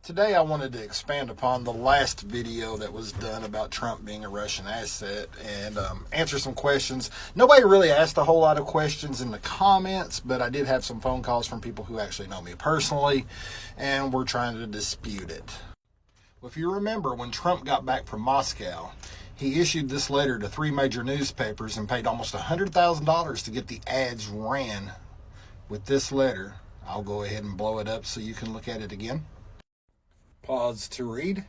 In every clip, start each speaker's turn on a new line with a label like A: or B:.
A: Today I wanted to expand upon the last video that was done about Trump being a Russian asset and answer some questions. Nobody really asked a whole lot of questions in the comments, but I did have some phone calls from people who actually know me personally, and we're trying to dispute it. Well, if you remember, when Trump got back from Moscow, he issued this letter to 3 major newspapers and paid almost $100,000 to get the ads ran with this letter. I'll go ahead and blow it up so you can look at it again. Pause to read.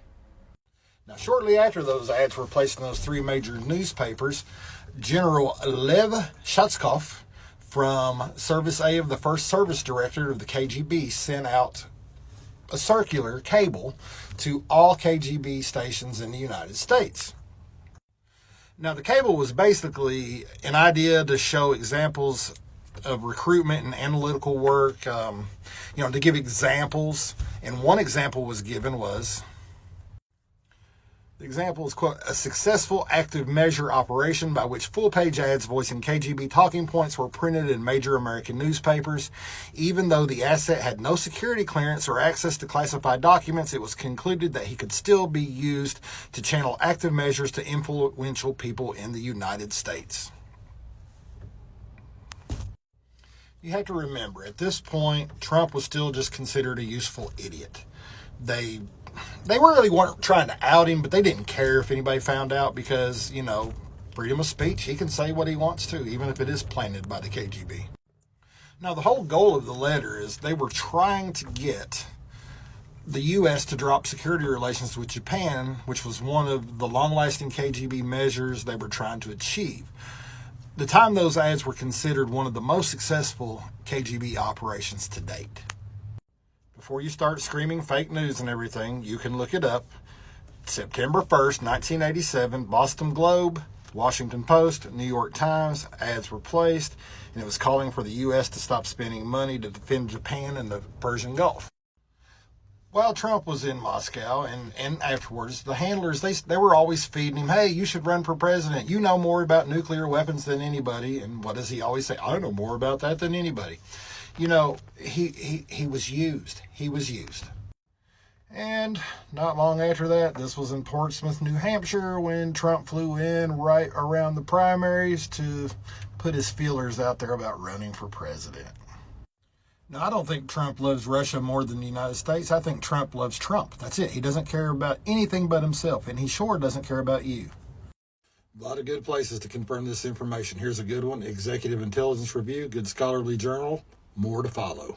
A: Now, shortly after those ads were placed in those 3 major newspapers, General Lev Shatskov from Service A of the First Service Director of the KGB sent out a circular cable to all KGB stations in the United States. Now, the cable was basically an idea to show examples of recruitment and analytical work, to give examples. And one example was given was, the example is, quote, a successful active measure operation by which full-page ads voicing KGB talking points were printed in major American newspapers. Even though the asset had no security clearance or access to classified documents, it was concluded that he could still be used to channel active measures to influential people in the United States. You have to remember, at this point, Trump was still just considered a useful idiot. They really weren't trying to out him, but they didn't care if anybody found out because, freedom of speech, he can say what he wants to, even if it is planted by the KGB. Now, the whole goal of the letter is they were trying to get the U.S. to drop security relations with Japan, which was one of the long-lasting KGB measures they were trying to achieve. The time those ads were considered one of the most successful KGB operations to date. Before you start screaming fake news and everything, you can look it up. September 1st, 1987, Boston Globe, Washington Post, New York Times, ads were placed, and it was calling for the U.S. to stop spending money to defend Japan and the Persian Gulf. While Trump was in Moscow and afterwards, the handlers, they were always feeding him, hey, you should run for president. You know more about nuclear weapons than anybody. And what does he always say? I know more about that than anybody. He was used. He was used. And not long after that, this was in Portsmouth, New Hampshire, when Trump flew in right around the primaries to put his feelers out there about running for president. Now, I don't think Trump loves Russia more than the United States. I think Trump loves Trump. That's it. He doesn't care about anything but himself, and he sure doesn't care about you. A lot of good places to confirm this information. Here's a good one. Executive Intelligence Review, good scholarly journal. More to follow.